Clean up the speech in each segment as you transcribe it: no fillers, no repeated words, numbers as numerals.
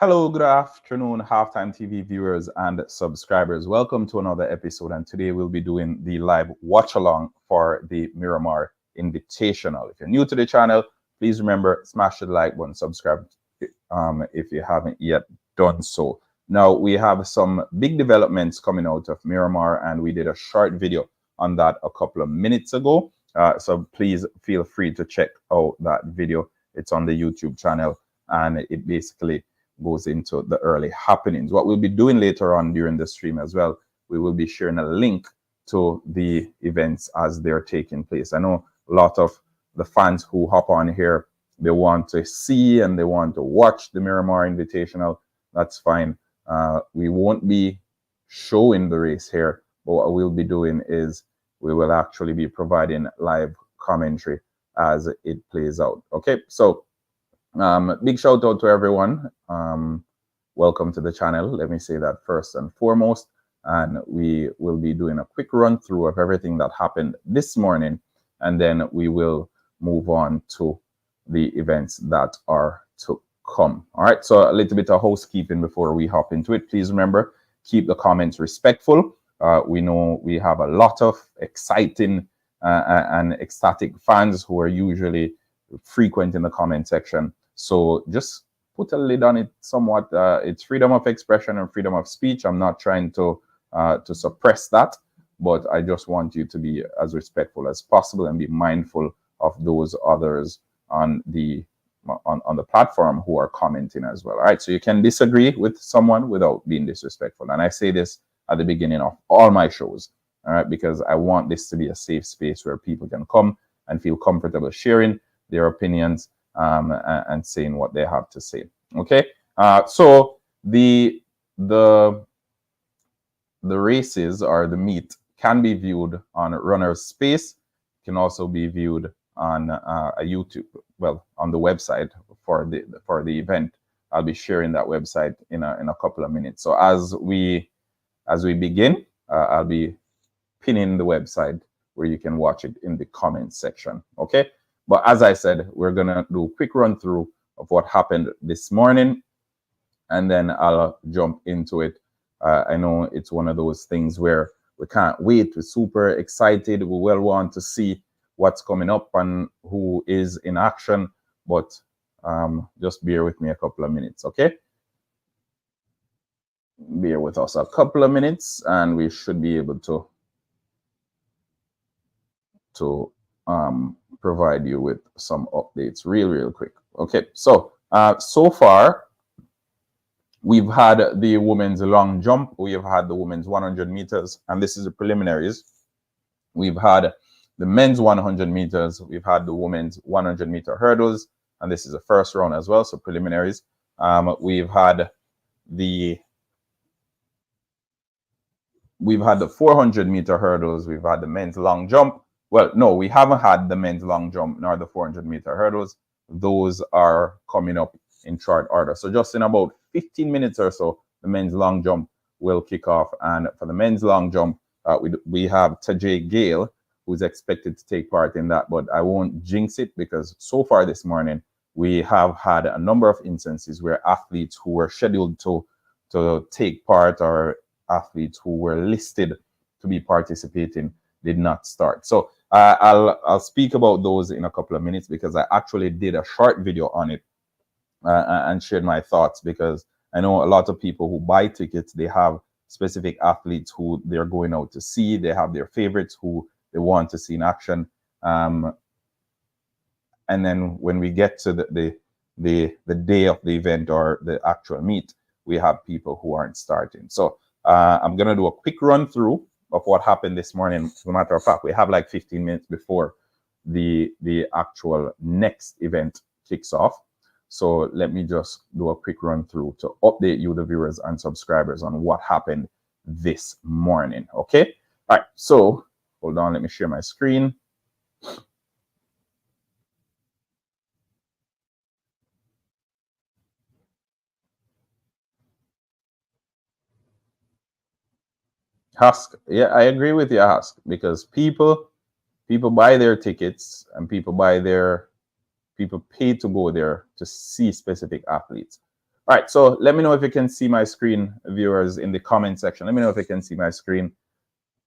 Hello, good afternoon, Halftime TV viewers and subscribers. Welcome to another episode, and today we'll be doing the live watch along for the Miramar Invitational. If you're new to the channel, please remember, smash the like button, subscribe if you haven't yet done so. Now, we have some big developments coming out of Miramar, and we did a short video on that a couple of minutes ago. So please feel free to check out that video. It's on the YouTube channel, and it basically goes into the early happenings. What we'll be doing later on during the stream as well, we will be sharing a link to the events as they're taking place. I know a lot of the fans who hop on here, they want to see and they want to watch the Miramar Invitational. That's fine. We won't be showing the race here, but what we'll be doing is we will actually be providing live commentary as it plays out. Okay, so big shout out to everyone. Welcome to the channel. Let me say that first and foremost. And we will be doing a quick run through of everything that happened this morning. And then we will move on to the events that are to come. All right. So a little bit of housekeeping before we hop into it. Please remember, keep the comments respectful. We know we have a lot of exciting and ecstatic fans who are usually frequent in the comment section. So just put a lid on it somewhat. It's freedom of expression and freedom of speech. I'm not trying to suppress that, but I just want you to be as respectful as possible and be mindful of those others on the platform who are commenting as well. All right, so you can disagree with someone without being disrespectful. And I say this at the beginning of all my shows, all right, because I want this to be a safe space where people can come and feel comfortable sharing their opinions and saying what they have to say. Okay, so the races or the meet can be viewed on Runner's Space. Can also be viewed on a YouTube, well, on the website for the event. I'll be sharing that website in a couple of minutes. So as we begin, I'll be pinning the website where you can watch it in the comments section. Okay. But as I said, we're going to do a quick run through of what happened this morning, and then I'll jump into it. I know it's one of those things where we can't wait. We're super excited. We will want to see what's coming up and who is in action, but just bear with me a couple of minutes, okay? Bear with us a couple of minutes, and we should be able to provide you with some updates real quick. Okay, so so far we've had the women's long jump, we have had the women's 100 meters, and this is the preliminaries. We've had the men's 100 meters, we've had the women's 100 meter hurdles, and this is the first round as well, so preliminaries. We've had the 400 meter hurdles, we've had the men's long jump. Well, no, we haven't had the men's long jump nor the 400 meter hurdles. Those are coming up in short order. So just in about 15 minutes or so, the men's long jump will kick off. And for the men's long jump, we have Tajay Gale, who's expected to take part in that. But I won't jinx it, because so far this morning, we have had a number of instances where athletes who were scheduled to take part, or athletes who were listed to be participating, did not start. So I'll speak about those in a couple of minutes, because I actually did a short video on it and shared my thoughts, because I know a lot of people who buy tickets, they have specific athletes who they're going out to see. They have their favorites who they want to see in action. And then when we get to the day of the event or the actual meet, we have people who aren't starting. So I'm going to do a quick run through of what happened this morning. As a matter of fact, we have like 15 minutes before the actual next event kicks off. So let me just do a quick run through to update you, the viewers and subscribers, on what happened this morning. Okay. All right. So hold on. Let me share my screen. Husk. Yeah, I agree with you, Husk, because people buy their tickets, and people pay to go there to see specific athletes. All right, so let me know if you can see my screen, viewers, in the comment section. Let me know if you can see my screen.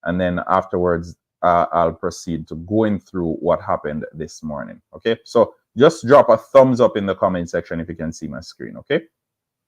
And then afterwards, I'll proceed to going through what happened this morning. Okay, so just drop a thumbs up in the comment section if you can see my screen. Okay,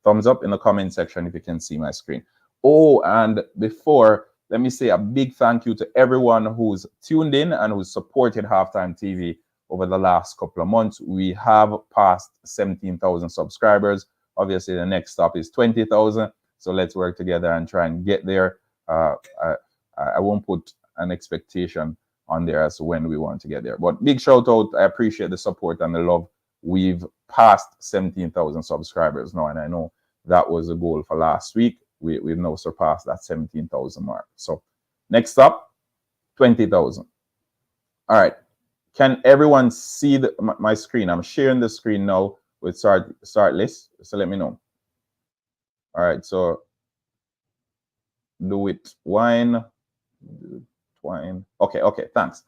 thumbs up in the comment section if you can see my screen. Oh, and before, let me say a big thank you to everyone who's tuned in and who's supported Halftime TV over the last couple of months. We have passed 17,000 subscribers. Obviously, the next stop is 20,000. So let's work together and try and get there. I won't put an expectation on there as to when we want to get there. But big shout out. I appreciate the support and the love. We've passed 17,000 subscribers now, and I know that was the goal for last week. We've now surpassed that 17,000 mark. So next up, 20,000. All right. Can everyone see my screen? I'm sharing the screen now with start list. So let me know. All right. So do it twine. Okay, thanks.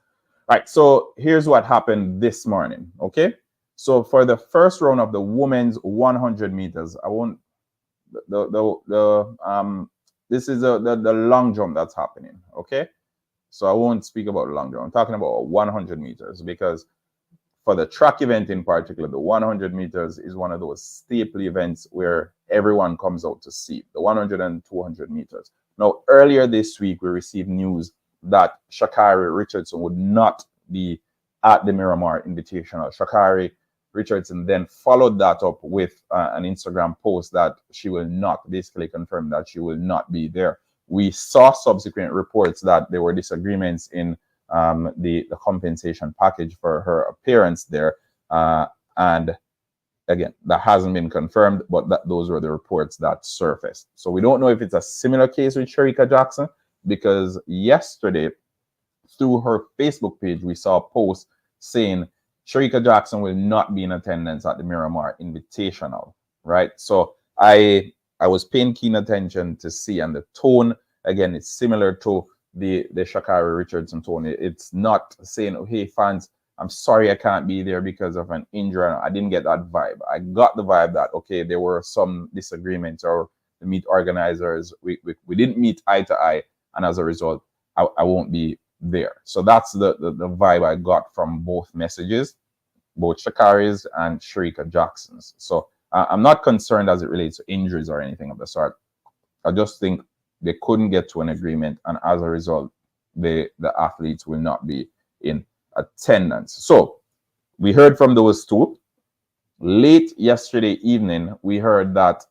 All right, so here's what happened this morning. Okay, so for the first round of the women's 100 meters, I won't this is the long jump that's happening. Okay, so I won't speak about the long jump. I'm talking about 100 meters because for the track event in particular, the 100 meters is one of those staple events where everyone comes out to see the 100 and 200 meters. Now, earlier this week, we received news that Sha'Carri Richardson would not be at the Miramar Invitational. Sha'Carri Richardson then followed that up with an Instagram post that she will not, basically confirmed that she will not be there. We saw subsequent reports that there were disagreements in the compensation package for her appearance there. And again, that hasn't been confirmed, but those were the reports that surfaced. So we don't know if it's a similar case with Shericka Jackson, because yesterday, through her Facebook page, we saw a post saying Shericka Jackson will not be in attendance at the Miramar Invitational, right? So I was paying keen attention to see, and the tone, again, it's similar to the Sha'Carri Richardson tone. It's not saying, oh, hey, fans, I'm sorry I can't be there because of an injury. I didn't get that vibe. I got the vibe that, okay, there were some disagreements, or the meet organizers, we didn't meet eye to eye, and as a result, I won't be there. So that's the vibe I got from both messages, both Sha'Carri's and Shericka Jackson's. So I'm not concerned as it relates to injuries or anything of the sort. I just think they couldn't get to an agreement, and as a result, the athletes will not be in attendance. So we heard from those two. Late yesterday evening, we heard that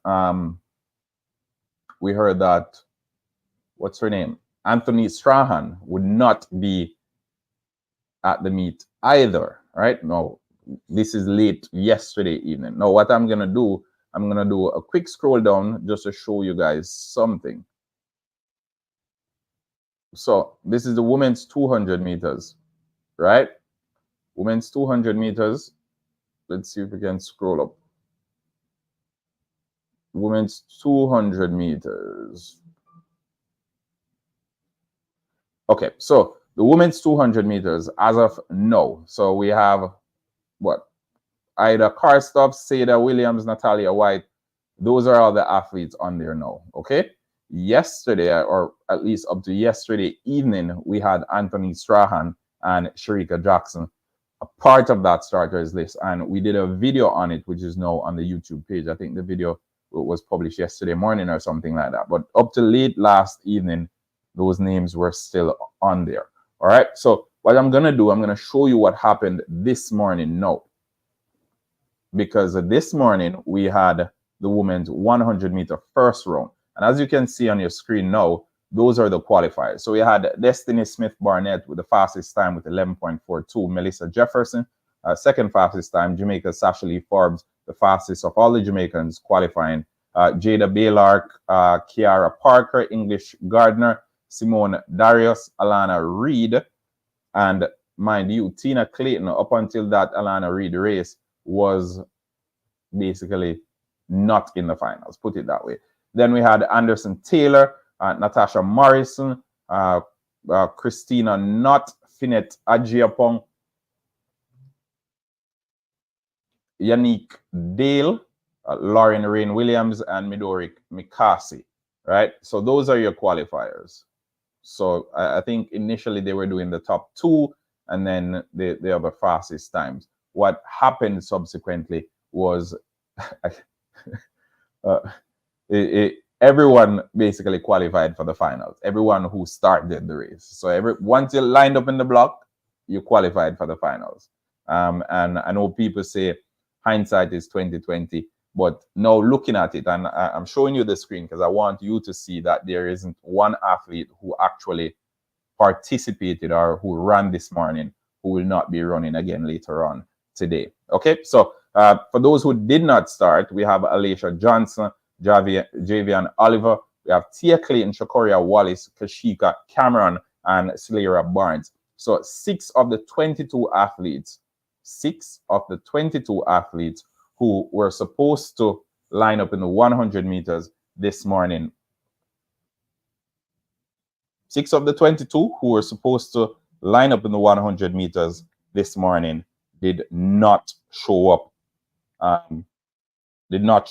what's her name? Anthony Strahan would not be at the meet either. Right? No, this is late yesterday evening. Now, what I'm gonna do a quick scroll down just to show you guys something. So this is the women's 200 meters, right? Women's 200 meters. Let's see if we can scroll up. Women's 200 meters. Okay, so the women's 200 meters as of now. So we have what? Ida Karstoff, Seda Williams, Natalia White. Those are all the athletes on there now. Okay. Yesterday, or at least up to yesterday evening, we had Anthony Strahan and Shericka Jackson a part of that starters list, and we did a video on it, which is now on the YouTube page. I think the video was published yesterday morning or something like that, but up to late last evening, those names were still on there. All right, so what I'm gonna do, I'm gonna show you what happened this morning now, because this morning we had the women's 100 meter first round. And as you can see on your screen now, those are the qualifiers. So we had Destiny Smith Barnett with the fastest time with 11.42. Melissa Jefferson, second fastest time. Jamaica's Sasha Lee Forbes, the fastest of all the Jamaicans qualifying. Jada Baylark, Kiara Parker, English Gardner, Simone Darius, Alana Reed, and mind you, Tina Clayton, up until that Alana Reed race, was basically not in the finals, put it that way. Then we had Anderson Taylor, Natasha Morrison, Christina Knott, Finette Ajiapong, Yannick Dale, Lauren Rain Williams, and Midori Mikasi, right? So those are your qualifiers. So I think initially they were doing the top 2 and then the other fastest times. What happened subsequently was everyone basically qualified for the finals. Everyone who started the race. So once you lined up in the block, you qualified for the finals. And I know people say hindsight is 2020, but now looking at it, and I'm showing you the screen because I want you to see that there isn't one athlete who actually participated or who ran this morning who will not be running again later on today. Okay, so for those who did not start, we have Alicia Johnson, Javian Oliver, we have Tia Clayton, Shakoria Wallace, Kashika Cameron, and Slayra Barnes. So 6 of the 22 athletes who were supposed to line up in the 100 meters this morning, 6 of the 22 who were supposed to line up in the 100 meters this morning did not show up. Did not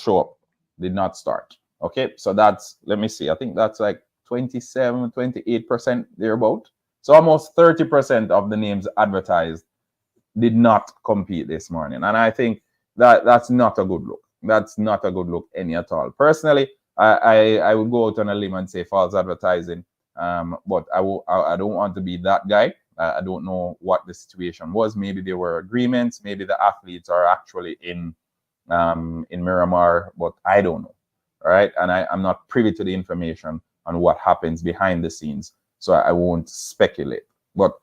start. Okay, so that's, let me see, I think that's like 27, 28% thereabout. So almost 30% of the names advertised did not compete this morning. And I think that's not a good look. That's not a good look any at all. Personally, I would go out on a limb and say false advertising. But I don't want to be that guy. I don't know what the situation was. Maybe there were agreements. Maybe the athletes are actually in Miramar, but I don't know. All right, and I'm not privy to the information on what happens behind the scenes, so I won't speculate. But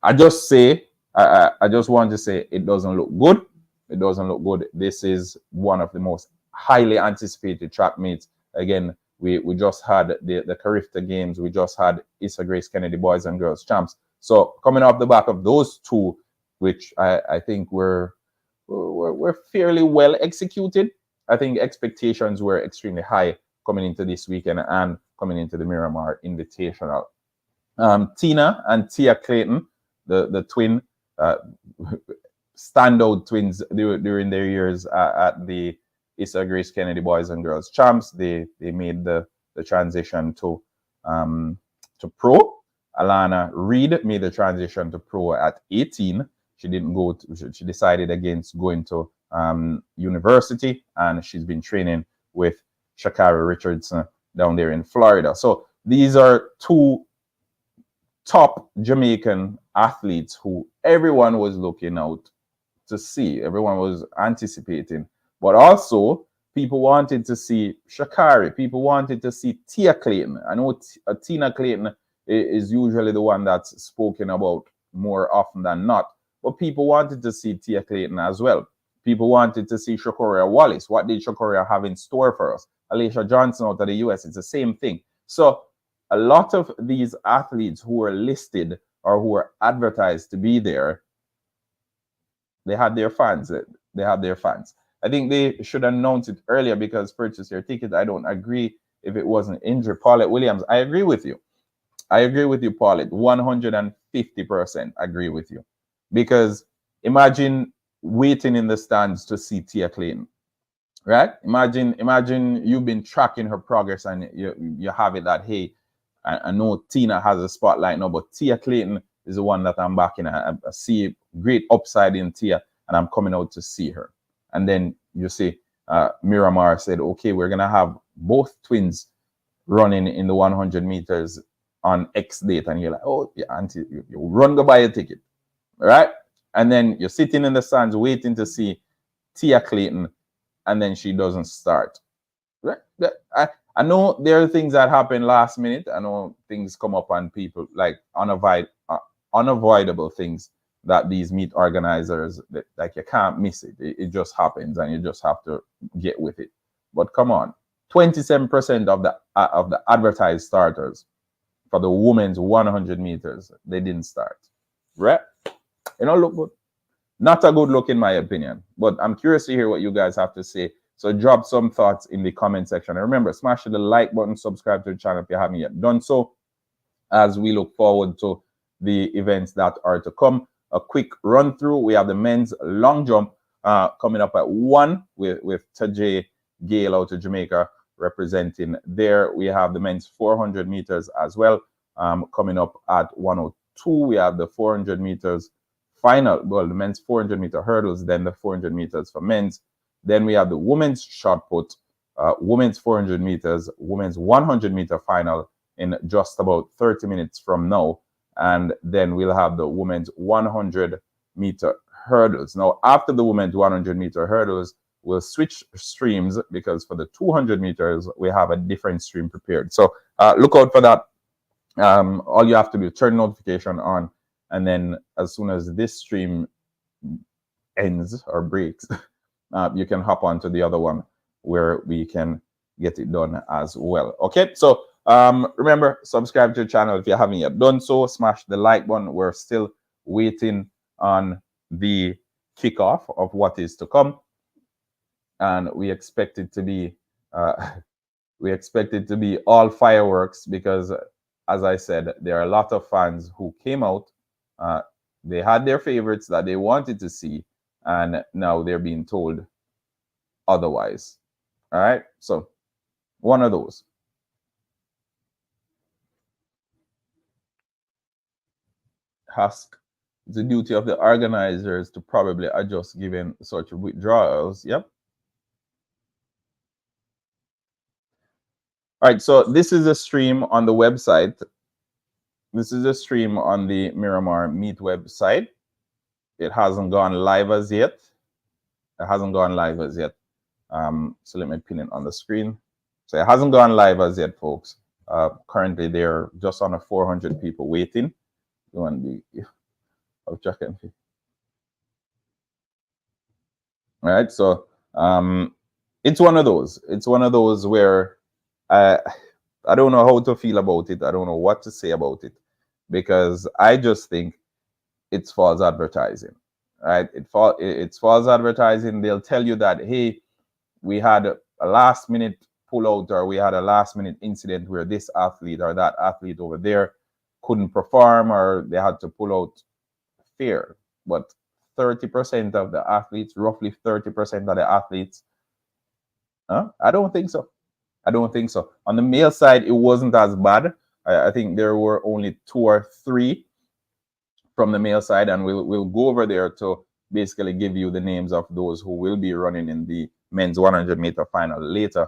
I just say, I just want to say it doesn't look good. It doesn't look good. This is one of the most highly anticipated track meets. Again, we just had the Carifta Games. We just had Issa Grace Kennedy Boys and Girls Champs. So coming off the back of those two, which I think were fairly well executed, I think expectations were extremely high coming into this weekend and coming into the Miramar Invitational. Tina and Tia Clayton, the twin, standout twins during their years at the Issa Grace Kennedy Boys and Girls Champs. They made the transition to pro. Alana Reed made the transition to pro at 18. She didn't go to, she decided against going to university, and she's been training with Shakari Richardson down there in Florida. So these are two top Jamaican athletes who everyone was looking out to see. Everyone was anticipating. But also, people wanted to see Shakari. People wanted to see Tia Clayton. I know Tina Clayton is usually the one that's spoken about more often than not. But people wanted to see Tia Clayton as well. People wanted to see Shakoria Wallace. What did Shakoria have in store for us? Alicia Johnson out of the US, it's the same thing. So a lot of these athletes who were listed or who were advertised to be there, they had their fans. They had their fans. I think they should announce it earlier because purchase your ticket. I don't agree if it wasn't injury. Paulette Williams, I agree with you. I agree with you, Paulette. 150% agree with you. Because imagine waiting in the stands to see Tia Clayton, right? Imagine you've been tracking her progress and you have it that, hey, I know Tina has a spotlight now, but Tia Clayton is the one that I'm backing. I see great upside in Tia, and I'm coming out to see her. And then you see Miramar said, okay, we're going to have both twins running in the 100 meters on X date. And you're like, oh, yeah, auntie, you run go buy a ticket, right? And then you're sitting in the stands waiting to see Tia Clayton, and then she doesn't start. Right? I know there are things that happen last minute. I know things come up on people, like unavoidable things that these meet organizers, like you can't miss it. It just happens, and you just have to get with it. But come on, 27% of the advertised starters for the women's 100 meters, they didn't start. Right? You know, look good. Not a good look in my opinion, but I'm curious to hear what you guys have to say. So drop some thoughts in the comment section. And remember, smash the like button, subscribe to the channel if you haven't yet done so, as we look forward to the events that are to come. A quick run through. We have the men's long jump coming up at 1 with Tajay Gale out of Jamaica representing there. We have the men's 400 meters as well, coming up at 1:02. We have the 400 meters final, well, the men's 400 meter hurdles, then the 400 meters for men's. Then we have the women's shot put, women's 400 meters, women's 100 meter final in just about 30 minutes from now. And then we'll have the women's 100 meter hurdles. Now, after the women's 100 meter hurdles, we'll switch streams because for the 200 meters, we have a different stream prepared. So look out for that. All you have to do is turn notification on, and then as soon as this stream ends or breaks, you can hop on to the other one where we can get it done as well. Okay, so remember, subscribe to the channel if you haven't yet done so. Smash the like button. We're still waiting on the kickoff of what is to come, and we expect it to be all fireworks because, as I said, there are a lot of fans who came out. They had their favorites that they wanted to see, and now they're being told otherwise. All right, so one of those. Ask the duty of the organizers to probably adjust given such withdrawals. Yep. All right, so this is a stream on the website. This is a stream on the Miramar Meet website. It hasn't gone live as yet. It hasn't gone live as yet. So let me pin it on the screen. So it hasn't gone live as yet, folks. Currently, they're just under 400 people waiting. You want the checking. All right, so it's one of those. It's one of those where I don't know how to feel about it. I don't know what to say about it because I just think it's false advertising, right? It's false advertising. They'll tell you that, hey, we had a last minute pullout or we had a last minute incident where this athlete or that athlete over there couldn't perform or they had to pull out. Fair, but 30% of the athletes, roughly 30% of the athletes, I don't think so. I don't think so. On the male side, it wasn't as bad. I think there were only 2 or 3 from the male side, and we'll go over there to basically give you the names of those who will be running in the men's 100 meter final later.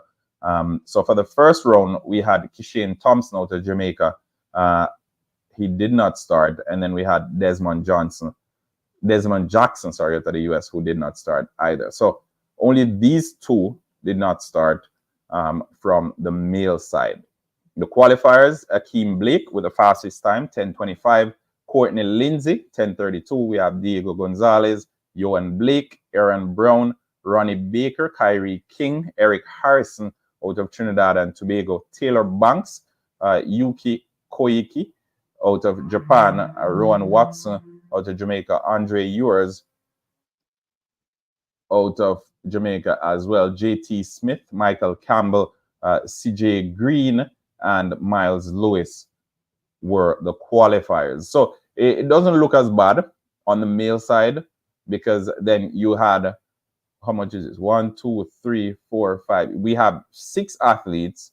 So for the first round, we had Kishane Thompson out of Jamaica. He did not start, and then we had Desmond Jackson, sorry, out of the US, who did not start either. So only these 2 did not start from the male side. The qualifiers, Akeem Blake with the fastest time, 10:25. Courtney Lindsay, 10:32. We have Diego Gonzalez, Johan Blake, Aaron Brown, Ronnie Baker, Kyrie King, Eric Harrison out of Trinidad and Tobago, Taylor Banks, Yuki Koiki out of Japan, Rowan Watson out of Jamaica, Andre Ewers out of Jamaica as well, JT Smith, Michael Campbell, CJ Green, and Miles Lewis were the qualifiers. So it doesn't look as bad on the male side because then you had, how much is this? 1, 2, 3, 4, 5. We have 6 athletes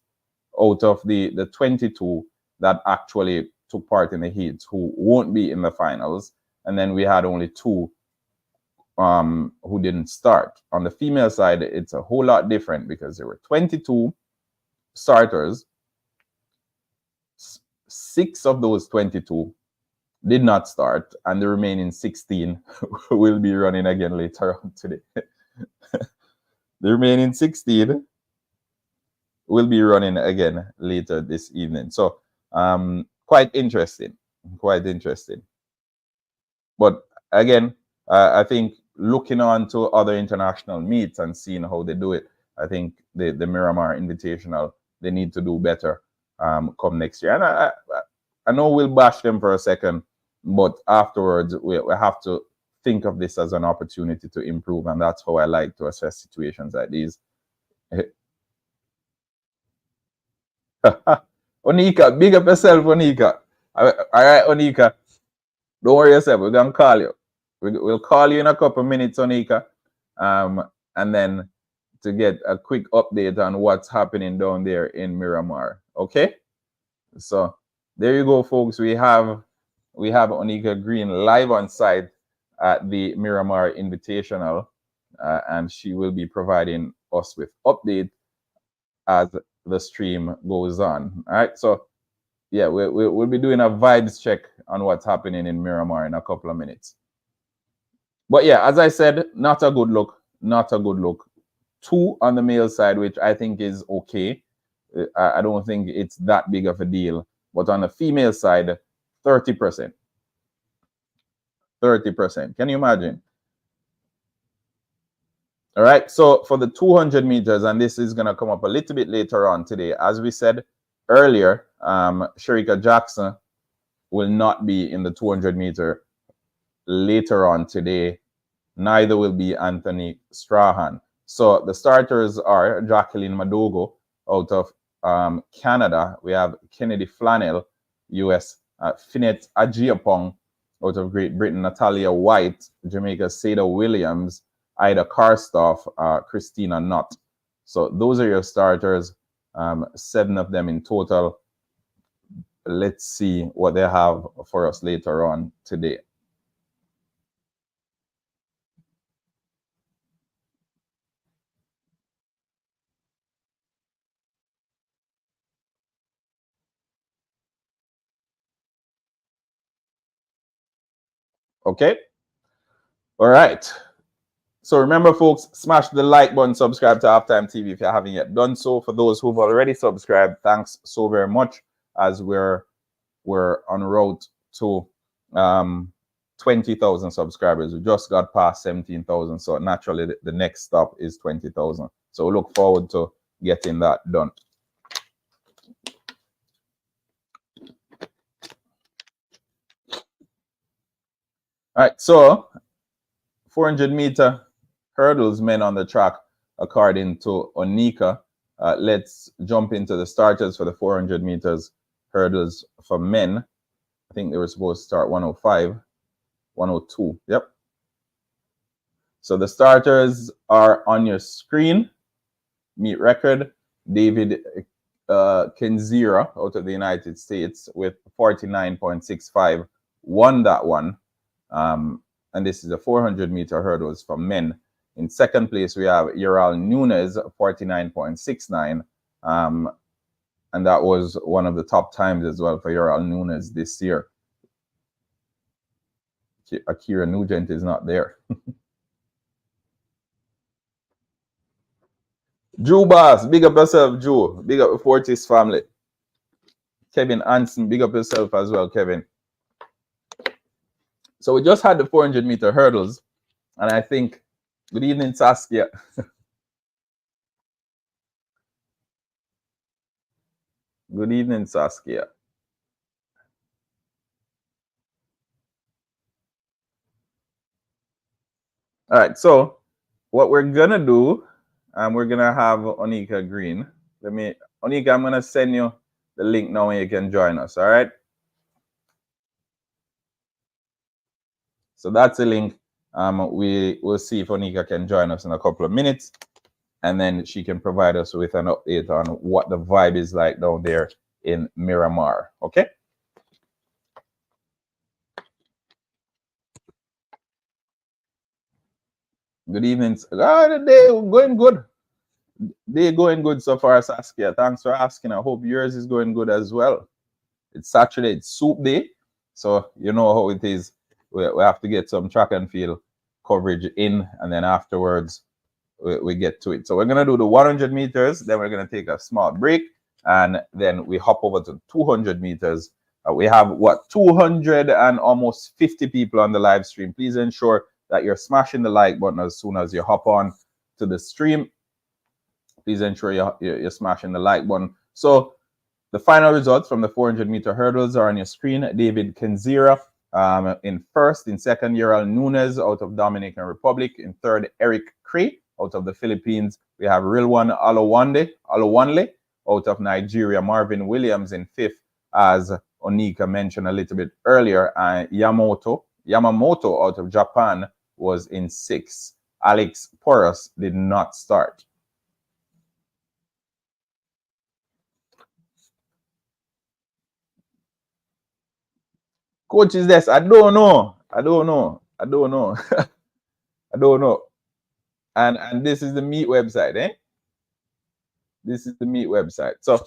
out of the 22 that actually took part in the heats who won't be in the finals. And then we had only 2 who didn't start. On the female side, it's a whole lot different because there were 22 starters. 6 of those 22 did not start, and the remaining 16 will be running again later on today. The remaining 16 will be running again later this evening. So quite interesting. But again, I think looking on to other international meets and seeing how they do it, I think the Miramar Invitational, they need to do better come next year. And I know we'll bash them for a second, but afterwards we have to think of this as an opportunity to improve, and that's how I like to assess situations like these. Onika, big up yourself, Onika. All right, Onika. Don't worry yourself. We're going to call you. We'll call you in a couple minutes, Onika. and then to get a quick update on what's happening down there in Miramar. Okay, so there you go, folks. We have Onika Green live on site at the Miramar Invitational, and she will be providing us with update as the stream goes on. All right, so yeah, we'll be doing a vibes check on what's happening in Miramar in a couple of minutes. But yeah, as I said, not a good look. Not a good look. 2 on the male side, which I think is okay. I don't think it's that big of a deal. But on the female side, 30%. 30%. Can you imagine? All right. So for the 200 meters, and this is going to come up a little bit later on today, as we said earlier, Shericka Jackson will not be in the 200 meter later on today. Neither will be Anthony Strahan. So the starters are Jacqueline Madogo out of Canada. We have Kennedy Flannel, US. Finette Ajiapong out of Great Britain. Natalia White, Jamaica. Seda Williams, Ida Karstoff, Christina Knott. So those are your starters. 7 of them in total. Let's see what they have for us later on today. Okay. All right. So remember, folks, smash the like button, subscribe to Halftime TV if you haven't yet done so. For those who've already subscribed, thanks so very much, as we're en route to 20,000 subscribers. We just got past 17,000, so naturally the next stop is 20,000. So we look forward to getting that done. All right, so 400 meter hurdles, men on the track, according to Onika. Let's jump into the starters for the 400 meters hurdles for men. I think they were supposed to start 105, 102. Yep. So the starters are on your screen. Meet record, David Kenzira out of the United States with 49.65, won that one. And this is the 400 meter hurdles for men. In second place, we have Ural Nunes, 49.69. And that was one of the top times as well for Ural Nunes this year. Akira Nugent is not there. Drew Bass, big up yourself, Drew. Big up the Fortis family. Kevin Anson, big up yourself as well, Kevin. So we just had the 400 meter hurdles, and I think, good evening, Saskia. Good evening, Saskia. All right, so what we're gonna do, we're gonna have Onika Green. Onika, I'm gonna send you the link now and you can join us, all right? So that's the link. We will see if Onika can join us in a couple of minutes, and then she can provide us with an update on what the vibe is like down there in Miramar, okay? Good evening. The day going good. Day going good so far, Saskia. Thanks for asking. I hope yours is going good as well. It's Saturday, it's soup day, so you know how it is. We have to get some track and field coverage in, and then afterwards we get to it. So we're gonna do the 100 meters, then we're gonna take a small break, and then we hop over to 200 meters. We have 200 and almost 50 people on the live stream. Please ensure that you're smashing the like button as soon as you hop on to the stream. Please ensure you're smashing the like button. So the final results from the 400 meter hurdles are on your screen. David Kenzira in first. In second, Ural Nunes out of Dominican Republic. In third, Eric Cray out of the Philippines. We have Rilwan Alowanle out of Nigeria. Marvin Williams in fifth, as Onika mentioned a little bit earlier. Yamamoto out of Japan was in sixth. Alex Porras did not start. Coach is this? I don't know. I don't know. I don't know. I don't know. And this is the meet website, eh? This is the meet website. So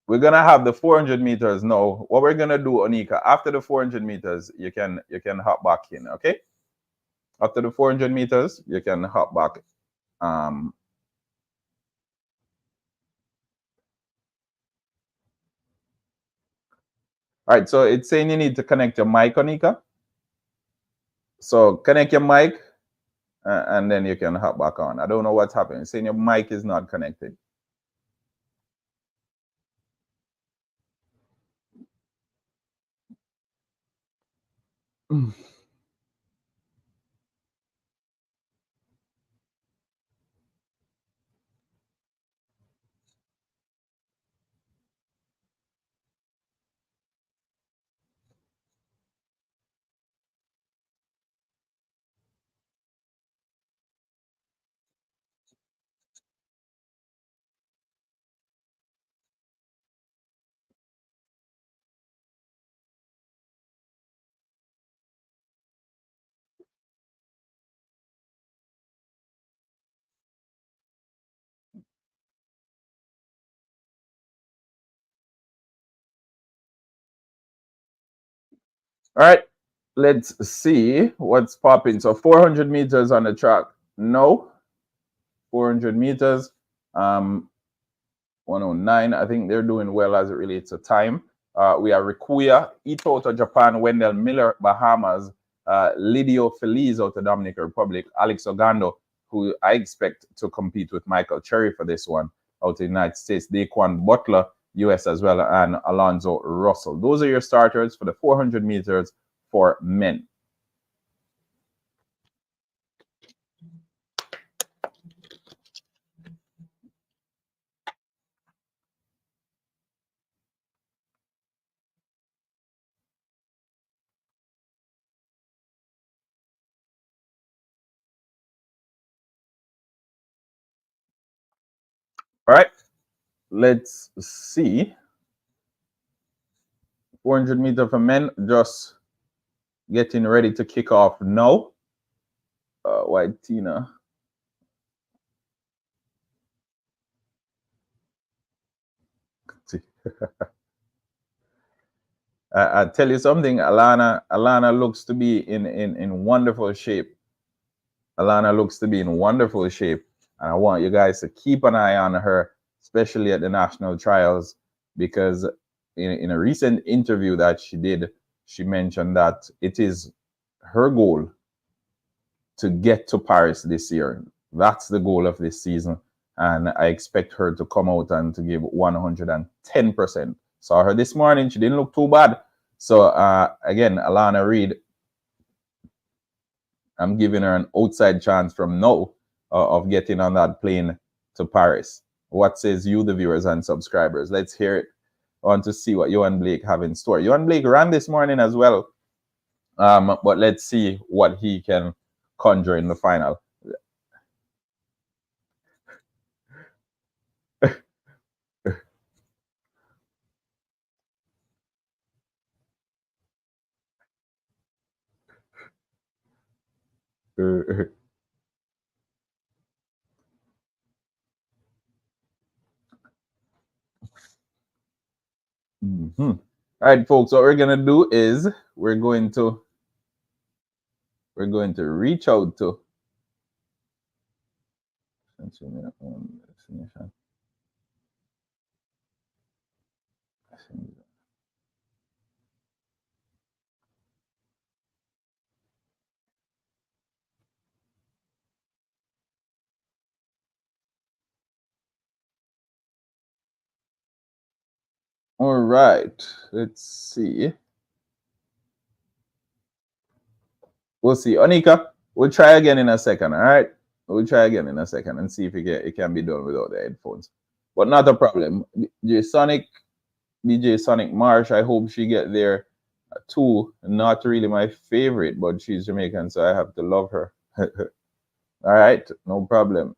we're gonna have the 400 meters now. What we're gonna do, Onika, after the 400 meters, you can hop back in, okay? After the 400 meters, you can hop back. All right, so it's saying you need to connect your mic, Onika. So connect your mic, and then you can hop back on. I don't know what's happening. It's saying your mic is not connected. All right, let's see what's popping. So 400 meters on the track. No. 400 meters. 109. I think they're doing well as it relates to time. We have Rikuya, Ito out of Japan, Wendell Miller, Bahamas, Lidio Feliz out of Dominican Republic, Alex Ogando, who I expect to compete with Michael Cherry for this one, out of the United States, Daquan Butler, US as well, and Alonzo Russell. Those are your starters for the 400 meters for men. All right, let's see. 400 meter for men, just getting ready to kick off now. White Tina. I tell you something, Alana looks to be in wonderful shape. Alana looks to be in wonderful shape. And I want you guys to keep an eye on her, especially at the national trials, because in a recent interview that she did, she mentioned that it is her goal to get to Paris this year. That's the goal of this season. And I expect her to come out and to give 110%. Saw her this morning. She didn't look too bad. So, again, Alana Reid, I'm giving her an outside chance from now of getting on that plane to Paris. What says you, the viewers and subscribers? Let's hear it. I want to see what Johan Blake have in store. Johan Blake ran this morning as well. But let's see what he can conjure in the final. Mm-hmm. All right, folks, what we're gonna do is we're going to reach out to all right, let's see. We'll see. Onika, we'll try again in a second, all right? We'll try again in a second and see if it can be done without the headphones. But not a problem. DJ Sonic Marsh, I hope she get there Two, not really my favorite, but she's Jamaican, so I have to love her. All right, no problem.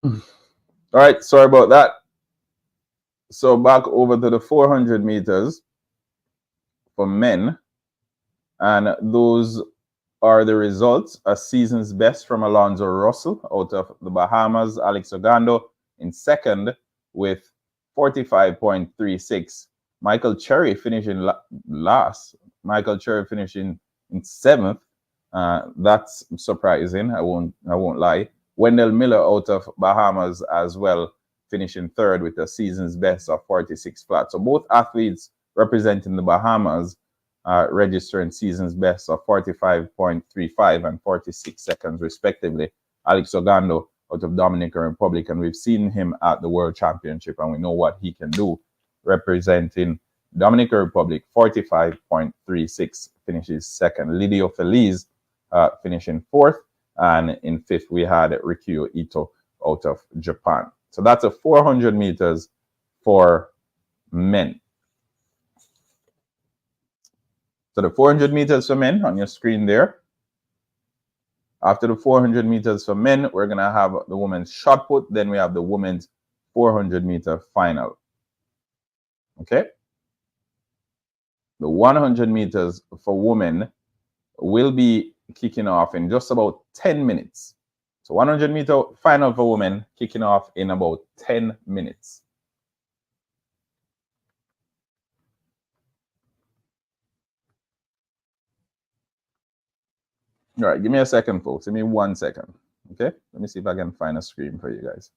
All right, sorry about that. So back over to the 400 meters for men, and those are the results. A season's best from Alonzo Russell out of the Bahamas. Alex Ogando in second with 45.36. Michael Cherry finishing last. Michael Cherry finishing in seventh. That's surprising. I won't lie. Wendell Miller out of Bahamas as well, finishing third with a season's best of 46 flat. So both athletes representing the Bahamas registering season's best of 45.35 and 46 seconds, respectively. Alex Ogando out of Dominican Republic, and we've seen him at the World Championship, and we know what he can do, representing Dominican Republic. 45.36 finishes second. Lidio Feliz finishing fourth, and in fifth we had Rikyo Ito out of Japan. So that's a 400 meters for men. So the 400 meters for men on your screen there. After the 400 meters for men, we're going to have the women's shot put. Then we have the women's 400 meter final. Okay. The 100 meters for women will be kicking off in just about 10 minutes. So 100 meter final for women kicking off in about 10 minutes. All right, give me a second, folks. Give me 1 second. Okay, let me see if I can find a screen for you guys.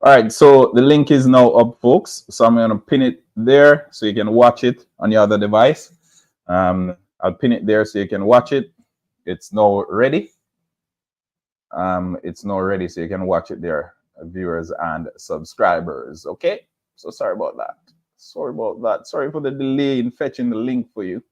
All right, so the link is now up, folks. So I'm going to pin it there so you can watch it on your other device. I'll pin it there so you can watch it. It's now ready. It's now ready, so you can watch it there, viewers and subscribers. Okay, so sorry about that. Sorry about that. Sorry for the delay in fetching the link for you.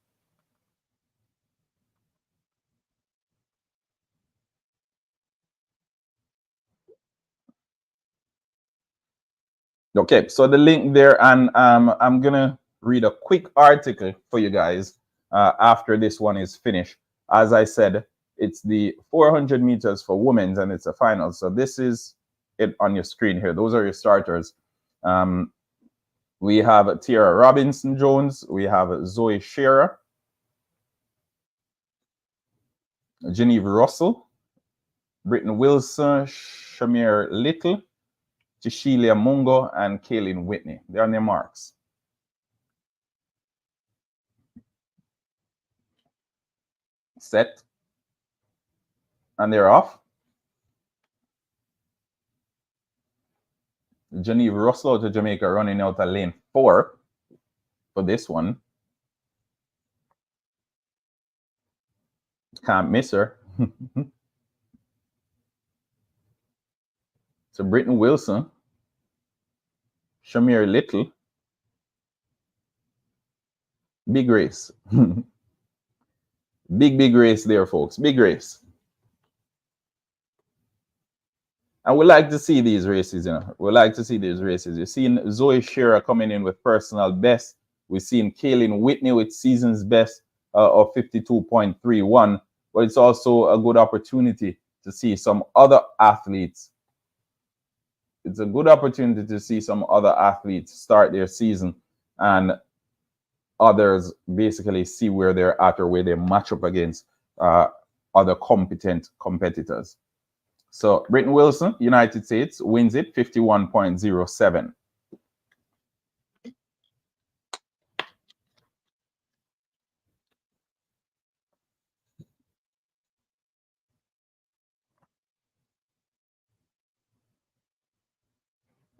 Okay, so the link there, and I'm gonna read a quick article for you guys after this one is finished. As I said, it's the 400 meters for women's, and it's a final. So this is it on your screen here. Those are your starters. We have Tiara Robinson Jones. We have Zoe Shearer, Genevieve Russell, Britton Wilson, Shamir Little, Tishilia Mungo, and Kaylin Whitney. They're on their marks. Set. And they're off. Genevieve Russell out of Jamaica running out of lane 4 for this one. Can't miss her. So Britton Wilson, Shamir Little. Big race. Big race there, folks. Big race. And we like to see these races, you know. We like to see these races. You've seen Zoe Shearer coming in with personal best. We've seen Kaylin Whitney with season's best of 52.31. But it's also a good opportunity to see some other athletes. It's a good opportunity to see some other athletes start their season and others basically see where they're at or where they match up against other competent competitors. So Britton Wilson, United States, wins it 51.07.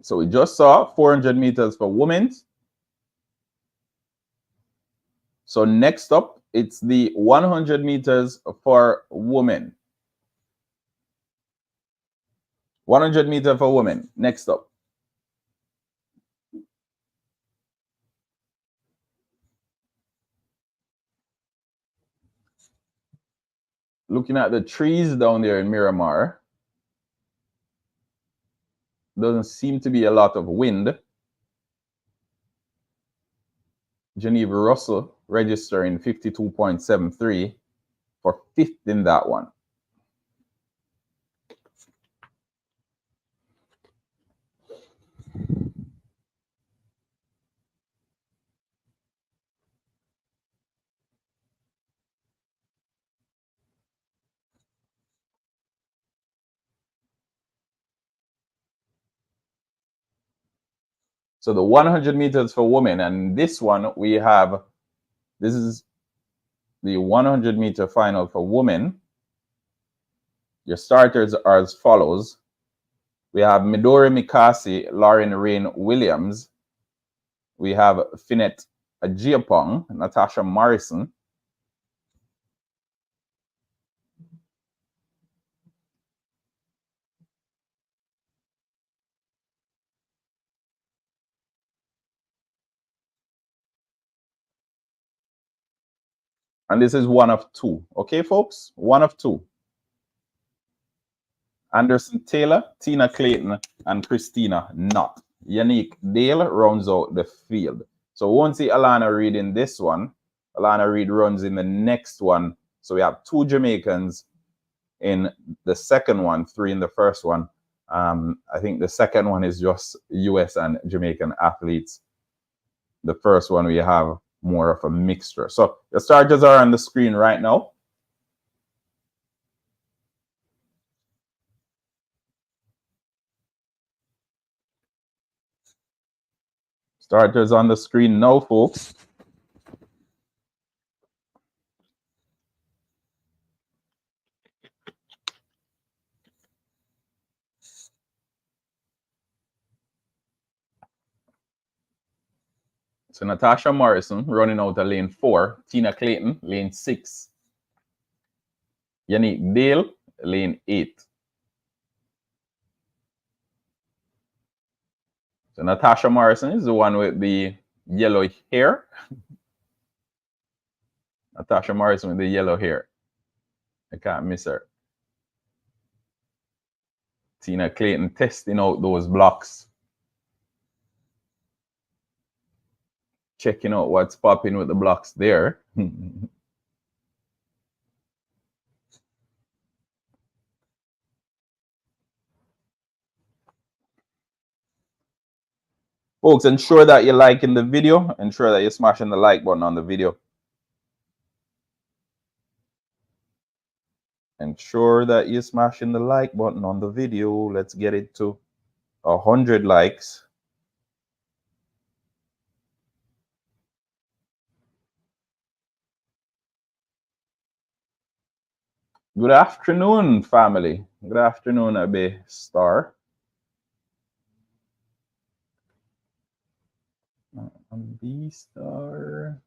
So we just saw 400 meters for women. So next up, it's the 100 meters for women. 100 meter for women. Next up. Looking at the trees down there in Miramar. Doesn't seem to be a lot of wind. Genevieve Russell registering 52.73 for 5th in that one. So the 100 meters for women, and this one we have, this is the 100 meter final for women. Your starters are as follows. We have Midori Mikasi, Lauren Rain Williams. We have Finette Ajiapong, Natasha Morrison. And this is one of 2. Okay, folks? One of 2. Anderson Taylor, Tina Clayton, and Christina Knott. Yannick Dale rounds out the field. So we won't see Alana Reid in this one. Alana Reid runs in the next one. So we have 2 Jamaicans in the second one, 3 in the first one. I think the second one is just US and Jamaican athletes. The first one we have more of a mixture. So the starters are on the screen right now. Starters on the screen now, folks. So Natasha Morrison running out of lane 4, Tina Clayton, lane 6. Yannick Dale, lane 8. So Natasha Morrison is the one with the yellow hair. Natasha Morrison with the yellow hair. I can't miss her. Tina Clayton testing out those blocks. Checking out what's popping with the blocks there. Folks, ensure that you're liking the video. Ensure that you're smashing the like button on the video. Ensure that you're smashing the like button on the video. Let's get it to 100 likes. Good afternoon, family. Good afternoon, Abe Star. A B-Star.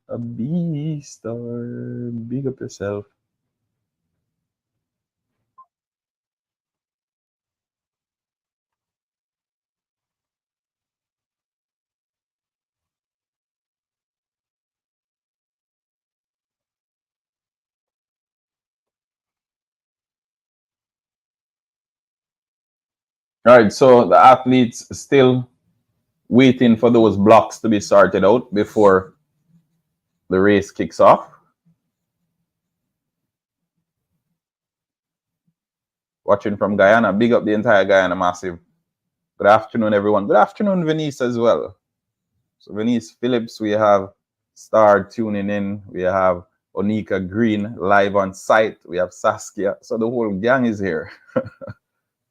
A B-Star. Big up yourself. All right, so the athletes still waiting for those blocks to be sorted out before the race kicks off. Watching from Guyana. Big up the entire Guyana Massive. Good afternoon, everyone. Good afternoon, Venice, as well. So Venice Phillips, we have Star tuning in. We have Onika Green live on site. We have Saskia. So the whole gang is here. The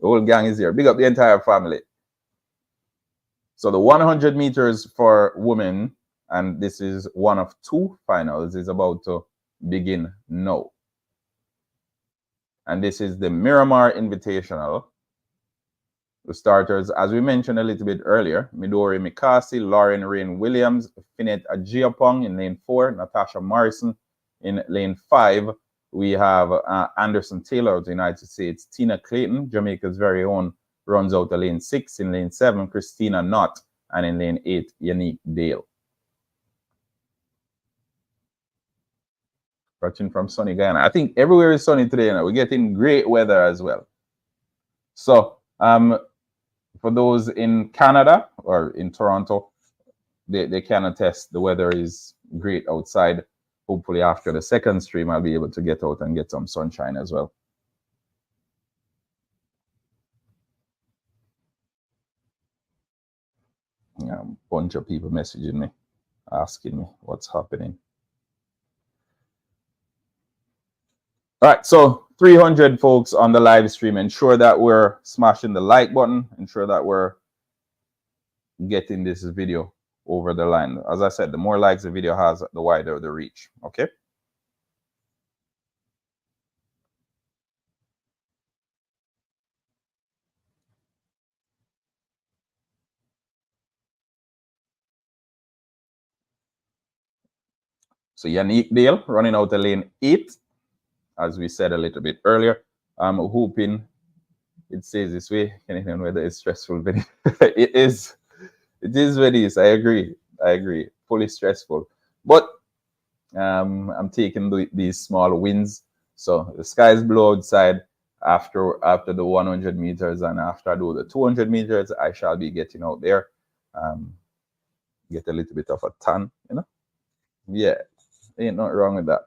whole gang is here. Big up the entire family. So the 100 meters for women, and this is one of 2 finals, is about to begin now. And this is the Miramar Invitational. The starters, as we mentioned a little bit earlier, Midori Mikasi, Lauren Rain Williams, Finette Ajiapong in lane 4, Natasha Morrison in lane 5. We have Anderson Taylor of the United States, Tina Clayton, Jamaica's very own, runs out of lane 6. In lane 7, Christina Knott, and in lane 8, Yannick Dale. Watching from sunny Guyana. I think everywhere is sunny today now. We're getting great weather as well. So, for those in Canada or in Toronto, they can attest the weather is great outside. Hopefully after the second stream, I'll be able to get out and get some sunshine as well. Yeah, a bunch of people messaging me, asking me what's happening. All right, so 300 folks on the live stream. Ensure that we're smashing the like button. Ensure that we're getting this video over the line. As I said, the more likes the video has, the wider the reach. Okay. So Yannick Dale running out the lane 8, as we said a little bit earlier. I'm hoping it stays this way. Canadian weather is stressful, but it is. It is what it is. I agree. I agree. Fully stressful, but I'm taking these small wins. So the sky's blue outside after the 100 meters, and after I do the 200 meters, I shall be getting out there. Get a little bit of a tan, you know. Yeah, ain't nothing wrong with that.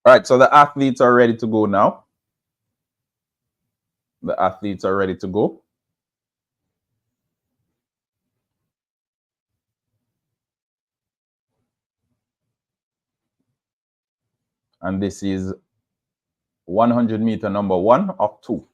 All right, so the athletes are ready to go now. The athletes are ready to go. And this is 100 meter number 1 of 2.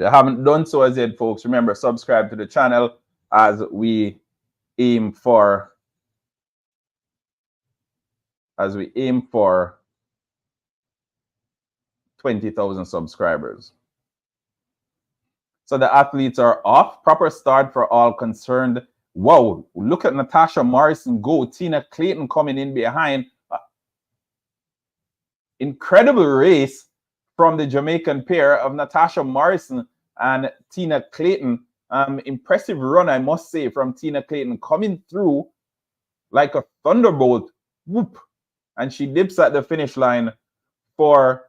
If you haven't done so as yet, folks, remember, subscribe to the channel as we aim for 20,000 subscribers. So the athletes are off. Proper start for all concerned. Wow, look at Natasha Morrison go. Tina Clayton coming in behind. Incredible race from the Jamaican pair of Natasha Morrison and Tina Clayton. Impressive run, I must say, from Tina Clayton, coming through like a thunderbolt. Whoop. And she dips at the finish line for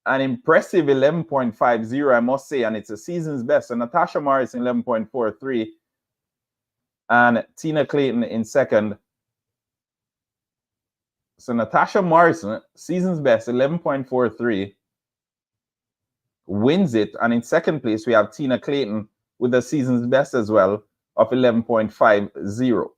an impressive 11.50, I must say, and it's a season's best. So Natasha Morrison 11.43 and Tina Clayton in second. So Natasha Morrison, season's best, 11.43, wins it. And in second place, we have Tina Clayton with the season's best as well of 11.50.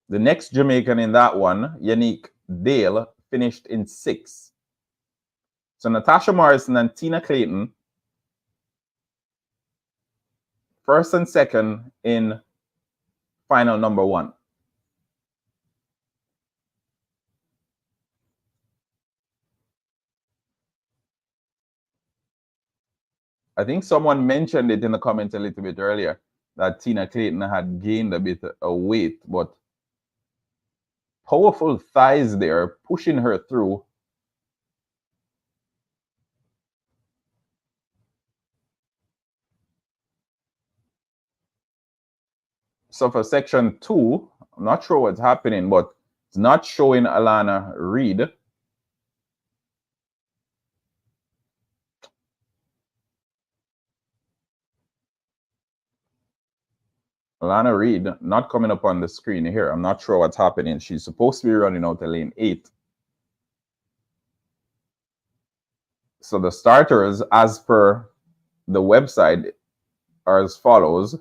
The next Jamaican in that one, Yannick Dale, finished in sixth. So Natasha Morrison and Tina Clayton, first and second in final number one. I think someone mentioned it in the comments a little bit earlier that Tina Clayton had gained a bit of weight, but powerful thighs there pushing her through. So for section 2, I'm not sure what's happening, but it's not showing Alana Reid. Alana Reid not coming up on the screen here. I'm not sure what's happening. She's supposed to be running out of lane 8. So the starters, as per the website, are as follows.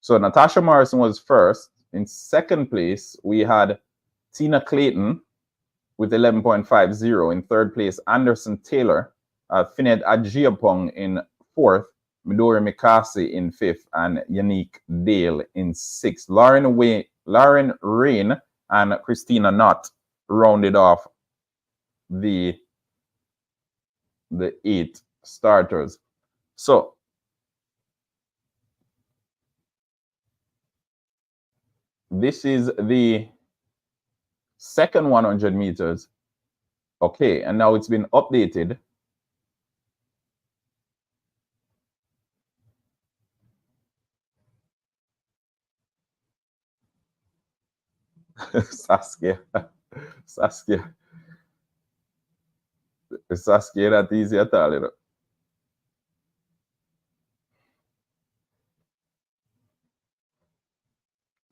So Natasha Morrison was first. In second place, we had Tina Clayton with 11.50. In third place, Anderson Taylor. Fined Ajiapong in fourth. Midori Mikasi in fifth. And Yannick Dale in sixth. Lauren Rain and Christina Knott rounded off the 8 starters. So this is the second 100 meters. Okay, and now it's been updated. Saskia, that easy at all, you know.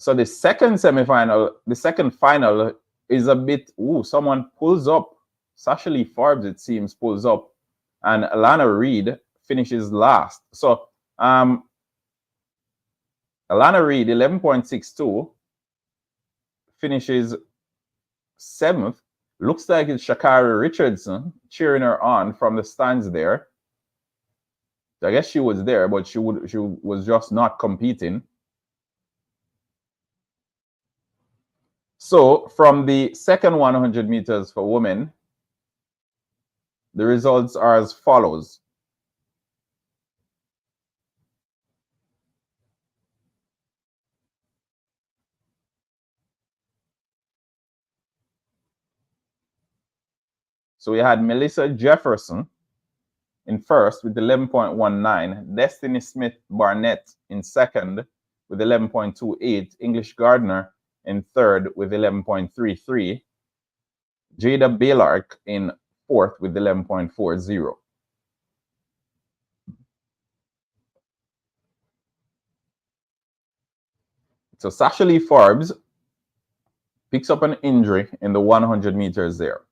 So the second semifinal, the second final is a bit, someone pulls up. Sasha Lee Forbes, it seems, pulls up. And Alana Reid finishes last. So Alana Reid, 11.62, finishes 7th. Looks like it's Sha'Carri Richardson cheering her on from the stands there. I guess she was there, but she was just not competing. So from the second 100 meters for women, the results are as follows. So we had Melissa Jefferson in first with 11.19, Destiny Smith Barnett in second with 11.28, English Gardner in third with 11.33, Jada Baylark in fourth with 11.40. So Sasha Lee Forbes picks up an injury in the 100 meters there.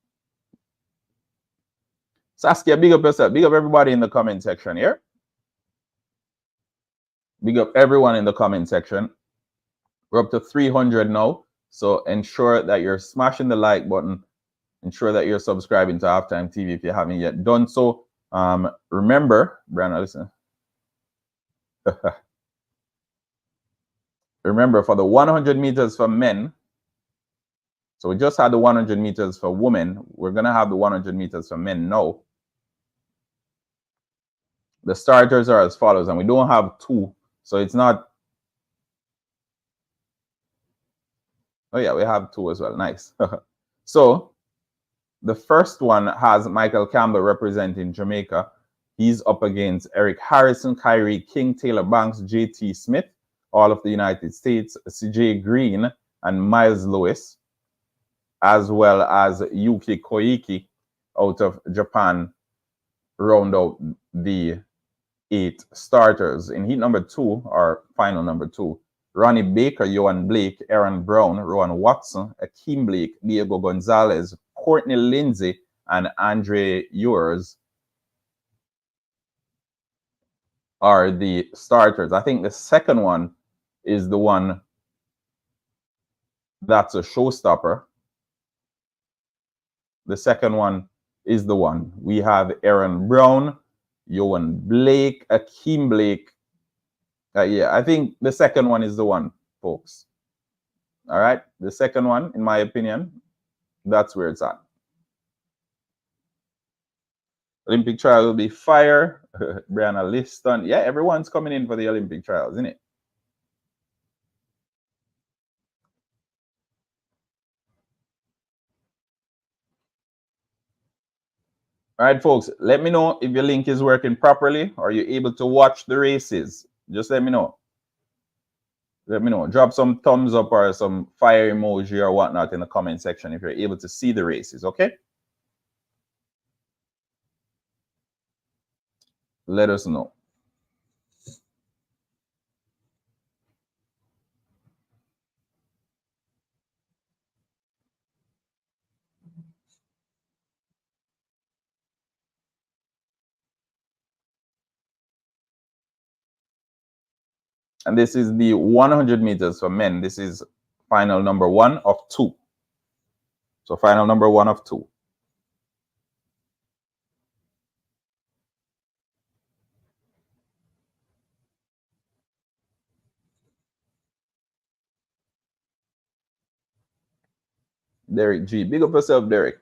Saskia, big up yourself. Big up everybody in the comment section here. Big up everyone in the comment section. We're up to 300 now. So ensure that you're smashing the like button. Ensure that you're subscribing to Halftime TV if you haven't yet done so. Remember, Brianna, listen. Remember, for the 100 meters for men, so we just had the 100 meters for women. We're going to have the 100 meters for men now. The starters are as follows, and we don't have two. So it's not. Oh, yeah, we have two as well. Nice. So the first one has Michael Campbell representing Jamaica. He's up against Eric Harrison, Kyrie King, Taylor Banks, JT Smith, all of the United States, CJ Green, and Miles Lewis, as well as Yuki Koike out of Japan, round out the 8 starters. In heat number 2, or final number 2, Ronnie Baker, Johan Blake, Aaron Brown, Rowan Watson, Akeem Blake, Diego Gonzalez, Courtney Lindsay, and Andre Ewers are the starters. I think the second one is the one that's a showstopper. The second one is the one. We have Aaron Brown, Johan Blake, Akeem Blake. Yeah, I think the second one is the one, folks. All right, the second one, in my opinion, that's where it's at. Olympic trial will be fire. Brianna Liston. Yeah, everyone's coming in for the Olympic trials, isn't it? All right, folks, let me know if your link is working properly or you're able to watch the races. Just let me know. Let me know. Drop some thumbs up or some fire emoji or whatnot in the comment section if you're able to see the races, okay? Let us know. And this is the 100 meters for men. This is final number 1 of 2. So final number 1 of 2. Derek G. Big up yourself, Derek.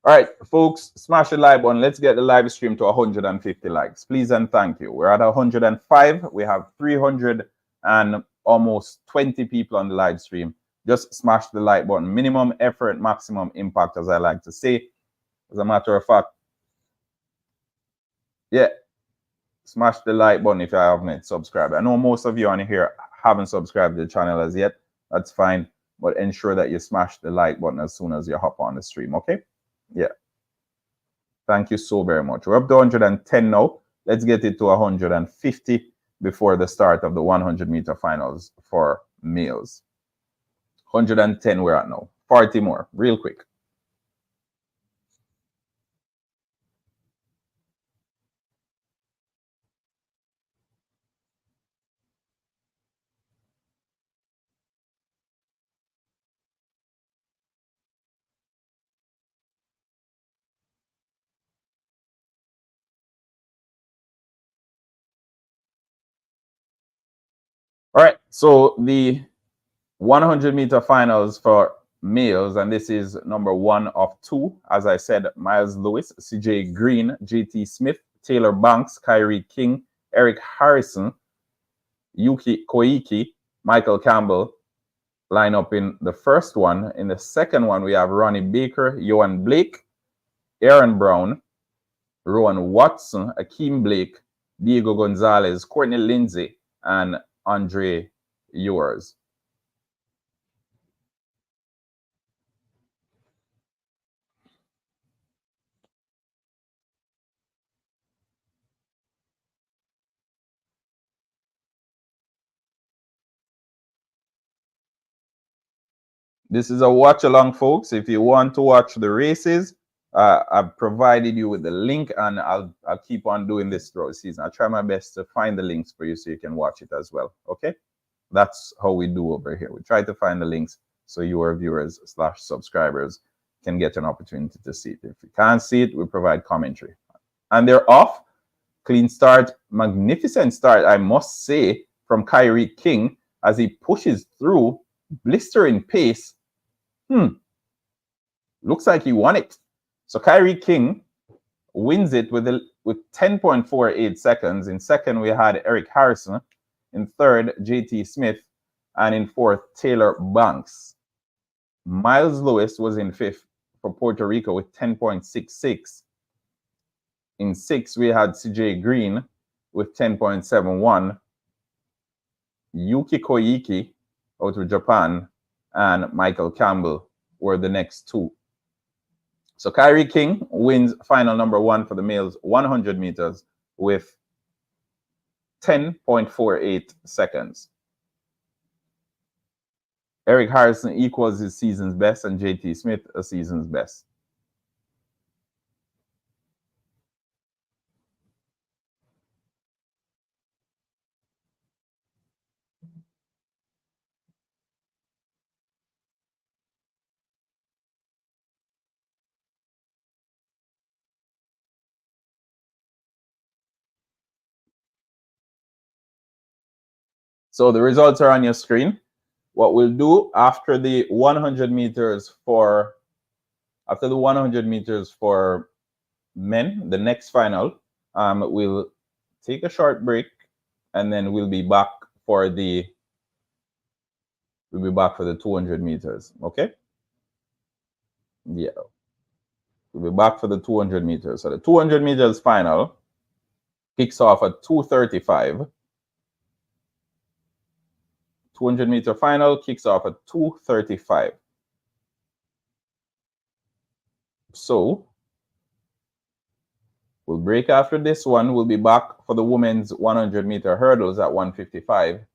All right, folks, smash the like button. Let's get the live stream to 150 likes. Please and thank you. We're at 105. We have 300 and almost 20 people on the live stream. Just smash the like button. Minimum effort, maximum impact, as I like to say. As a matter of fact, yeah, smash the like button if you haven't subscribed. I know most of you on here haven't subscribed to the channel as yet. That's fine. But ensure that you smash the like button as soon as you hop on the stream, okay? Yeah. Thank you so very much. We're up to 110 now. Let's get it to 150 before the start of the 100-meter finals for males. 110 we're at now. 40 more, real quick. All right, so the 100-meter finals for males, and this is number 1 of 2. As I said, Miles Lewis, CJ Green, JT Smith, Taylor Banks, Kyrie King, Eric Harrison, Yuki Koike, Michael Campbell line up in the first one. In the second one, we have Ronnie Baker, Johan Blake, Aaron Brown, Rowan Watson, Akeem Blake, Diego Gonzalez, Courtney Lindsay, and Andre Ewers. This is a watch along, folks. If you want to watch the races, I've provided you with the link, and I'll keep on doing this throughout the season. I'll try my best to find the links for you so you can watch it as well. Okay, that's how we do over here. We try to find the links so your viewers / subscribers can get an opportunity to see it. If you can't see it, we provide commentary. And they're off. Clean start, magnificent start, I must say, from Kyrie King as he pushes through, blistering pace. Looks like he won it. So Kyrie King wins it with 10.48 seconds. In second, we had Eric Harrison. In third, JT Smith. And in fourth, Taylor Banks. Miles Lewis was in fifth for Puerto Rico with 10.66. In sixth, we had CJ Green with 10.71. Yuki Koike out of Japan and Michael Campbell were the next two. So Kyrie King wins final number one for the males 100 meters with 10.48 seconds. Eric Harrison equals his season's best and JT Smith a season's best. So the results are on your screen. What we'll do after the 100 meters for men, the next final, we'll take a short break, and then we'll be back for the 200 meters. Okay? Yeah. We'll be back for the 200 meters. So the 200 meters final kicks off at 2:35. 200-meter final kicks off at 2:35. So we'll break after this one. We'll be back for the women's 100-meter hurdles at 1:55.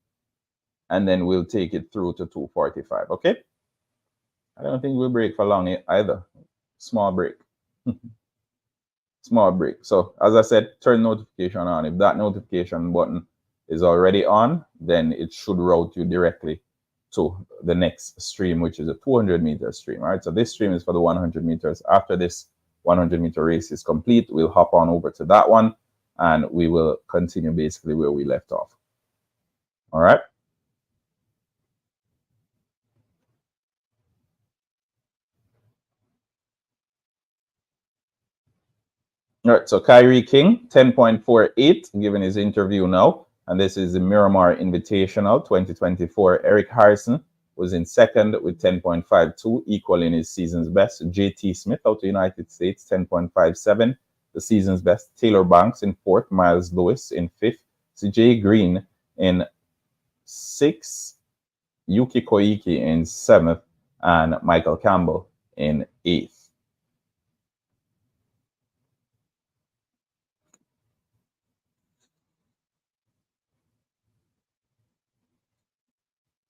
And then we'll take it through to 2:45. Okay? I don't think we'll break for long either. Small break. Small break. So as I said, turn notification on. If that notification button is already on, then it should route you directly to the next stream, which is a 200-meter stream. All right, so this stream is for the 100 meters. After this 100-meter race is complete, we'll hop on over to that one, and we will continue basically where we left off. All right. All right, so Kyrie King, 10.48, given his interview now. And this is the Miramar Invitational 2024. Eric Harrison was in second with 10.52, equaling his season's best. JT Smith out of the United States, 10.57, the season's best. Taylor Banks in fourth, Miles Lewis in fifth, CJ Green in sixth, Yuki Koike in seventh, and Michael Campbell in eighth.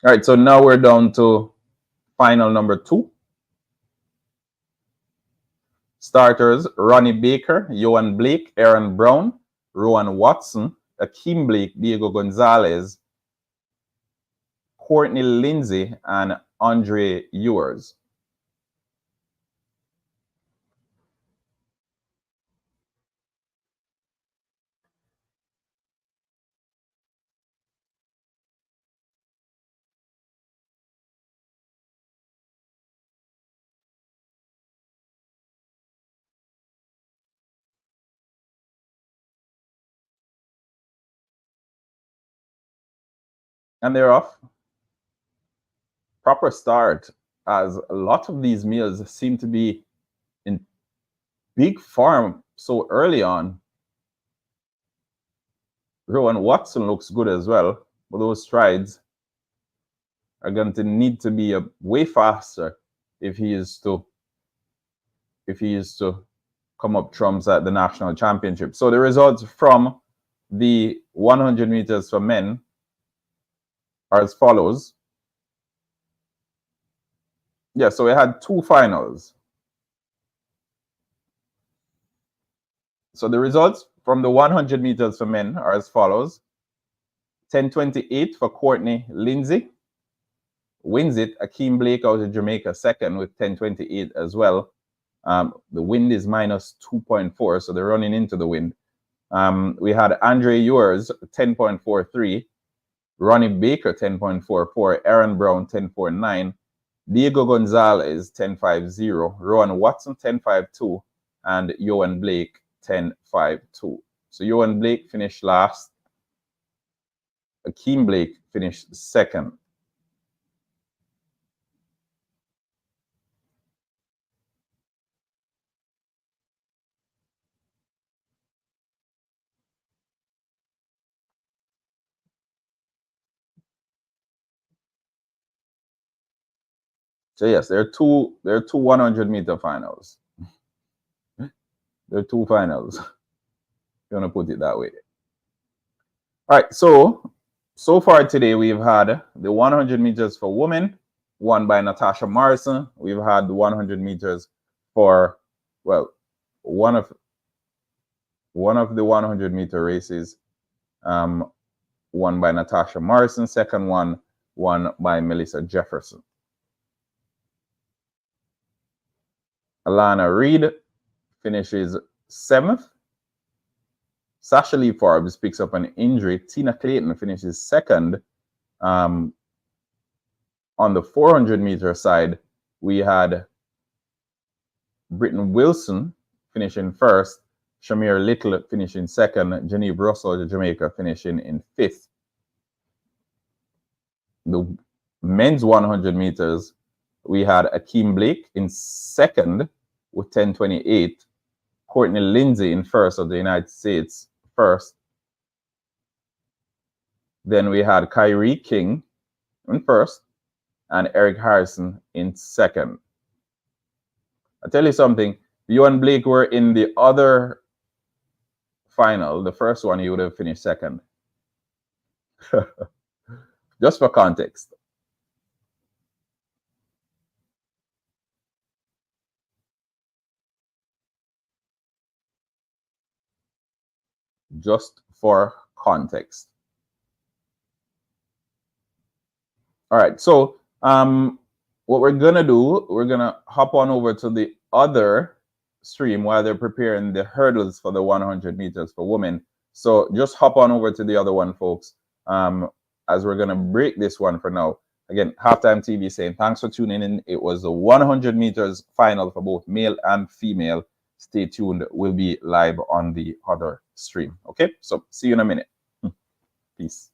All right, so now we're down to final number two. Starters, Ronnie Baker, Johan Blake, Aaron Brown, Rowan Watson, Akeem Blake, Diego Gonzalez, Courtney Lindsay, and Andre Ewers. And they're off. Proper start, as a lot of these meals seem to be in big form so early on. Rowan Watson looks good as well, but those strides are going to need to be way faster if he is to come up trumps at the national championship. So the results from the 100 meters for men are as follows. Yeah, so we had two finals. So the results from the 100 meters for men are as follows. 10:28 for Courtney Lindsay. Wins it. Akeem Blake out of Jamaica second with 10:28 as well. The wind is minus 2.4, so they're running into the wind. We had Andre Ewers 10.43, Ronnie Baker 10.44, Aaron Brown 10.49, Diego Gonzalez 10.50, Rowan Watson 10.52, and Yohan Blake 10.52. So Yohan Blake finished last. Akeem Blake finished second. So yes, there are two 100-meter finals. There are two finals. You want to put it that way. All right, so far today we've had the 100 meters for women won by Natasha Morrison. We've had the 100 meters for, well, one of the 100-meter races won by Natasha Morrison. Second one won by Melissa Jefferson. Alana Reed finishes 7th. Sasha Lee Forbes picks up an injury. Tina Clayton finishes 2nd. On the 400-meter side, we had Britton Wilson finishing 1st. Shamir Little finishing 2nd. Genevieve Russell of Jamaica finishing in 5th. The men's 100 meters, we had Akeem Blake in 2nd with 10:28. Courtney Lindsay in 1st of the United States, 1st. Then we had Kyrie King in 1st and Eric Harrison in 2nd. I'll tell you something. You and Blake were in the other final. The first one, you would have finished 2nd. Just for context. Just for context. All right, so what we're gonna do, we're gonna hop on over to the other stream while they're preparing the hurdles for the 100 meters for women. So just hop on over to the other one, folks, as we're gonna break this one for now. Again, Halftime TV saying thanks for tuning in. It was the 100 meters final for both male and female. Stay tuned. We'll be live on the other stream. Okay, so see you in a minute. Peace.